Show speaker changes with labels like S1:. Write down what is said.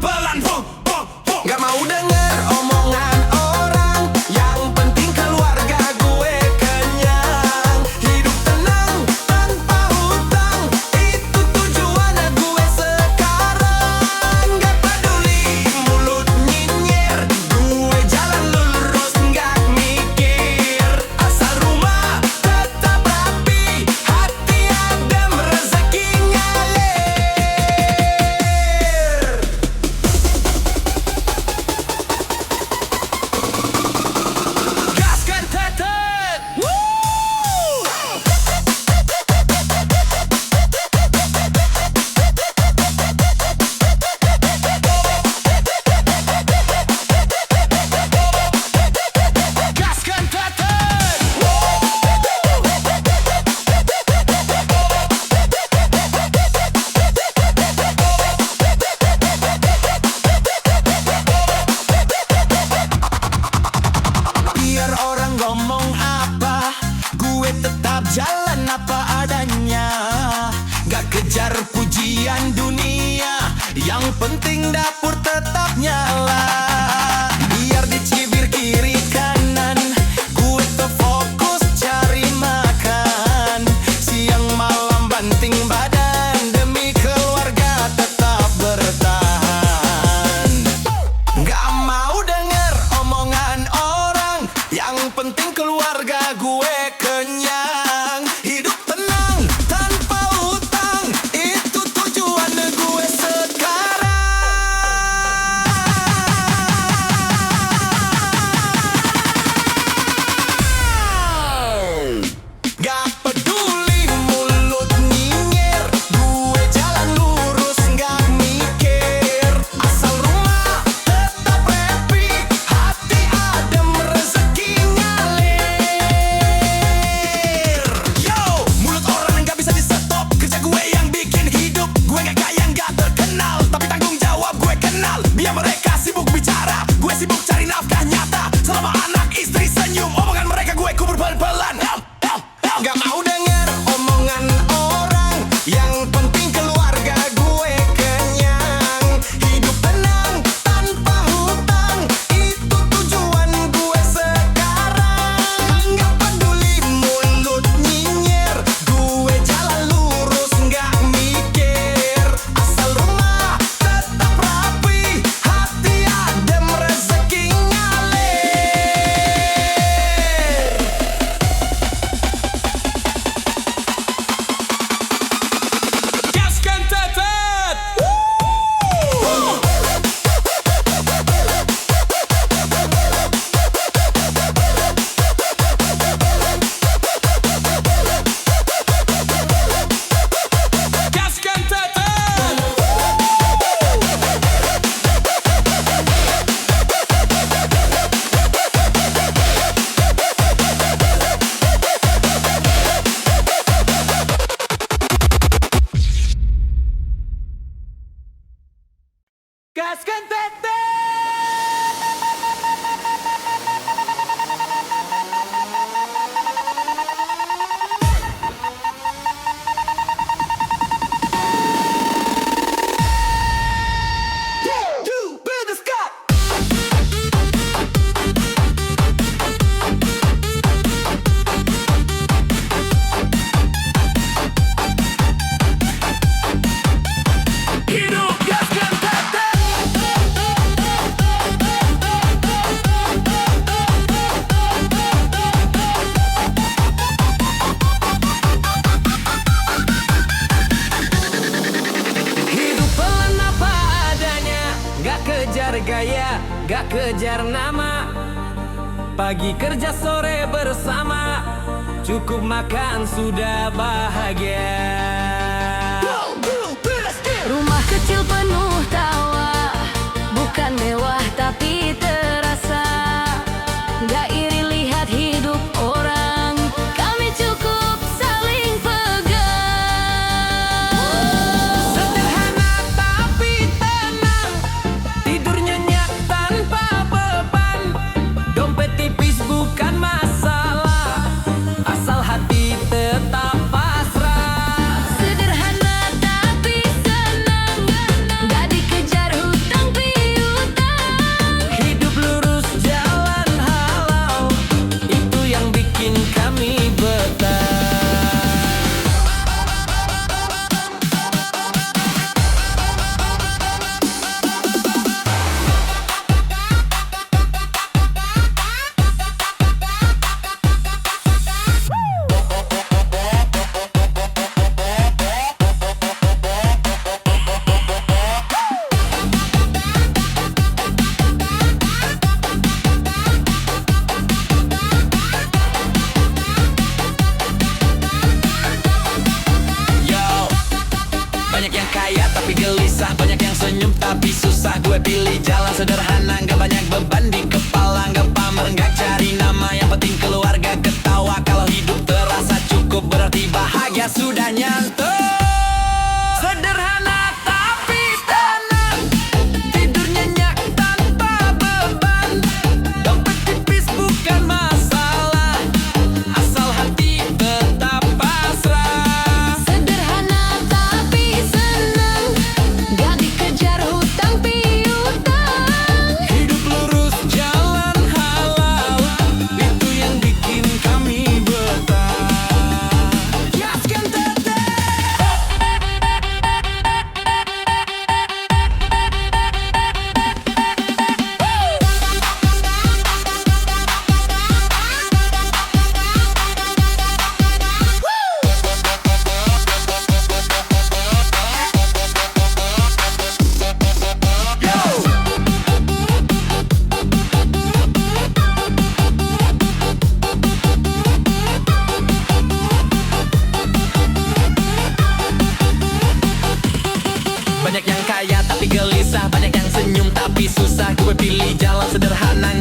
S1: pelan-pelan. Gak mau denger omongan orang, yang penting keluarga gue kenyang. Hidup tenang tanpa hutang, itu tujuan gue sekarang. Gak peduli mulut nyinyir, gue jalan lurus gak mikir. Asal rumah tetap rapi, hati adem, rezeki ngalir. Gaskan tetet, gaskan tetet. Biar orang ngomong apa, gue tetap jalan apa adanya. Gak kejar pujian dunia, yang penting dapur tetap nyala. Biar dicibir kiri kanan, gue terfokus cari makan. Siang malam banting badan, demi keluarga tetap bertahan. Gak mau denger omongan orang, yang penting keluarga gue kenyang. Hidup tenang tanpa hutang, itu tujuan gue sekarang. Gak peduli mulut nyinyir, gue jalan lurus gak mikir. Asal rumah tetap happy, hati adem, rezeki ngalir. Yo, mulut orang gak bisa di-stop, kerja gue yang bikin hidup. Gue gak kaya, gak terkenal, tapi tanggung jawab gue kenal. Biar mereka sibuk bicara, gue sibuk cari nafkah nyata. Selama anak istri senyum, omongan mereka gue kubur pelan-pelan. Gak mau denger omongan orang, yang penting keluarga gue kenyang. Hidup tenang tanpa hutang, itu tujuan gue sekarang. Gak peduli mulut nyinyir, gue jalan lurus gak mikir. Asal rumah tetap rapi, hati adem, rezeki ngalir. Gaskan tetet. Gaskan tetet. Gaskan tetet. Do business cut. Hidup gaskan tetet. Hidup pelan apa adanya, gak kejar gaya, gak kejar nama. Pagi kerja sore bersama, cukup makan sudah bahagia.
S2: Rumah kecil penuh tawa, bukan mewah tapi terasa. Gak iri lihat hidup orang, kami cukup saling pegang.
S1: Sederhana tapi tenang, tidur nyenyak tanpa beban. Dompet tipis bukan masalah, asal hati tetap pasrah. susah. Gue pilih jalan sederhana, gak banyak beban di kepala. Gak pamer, gak cari nama, yang penting keluarga ketawa. Kalau hidup terasa cukup berarti bahagia sudah nyantuk. Sederhana tapi tenang, tidur nyenyak tanpa beban. Dompet tipis bukan masalah, asal hati tetap pasrah.
S2: Sederhana tapi senang, gak dikejar hutang piutang.
S1: Hidup lurus jalan halal, itu yang bikin kami betah. Gaskan teteh. Banyak yang kaya tapi gelisah, banyak yang senyum tapi susah. Gue pilih jalan sederhana,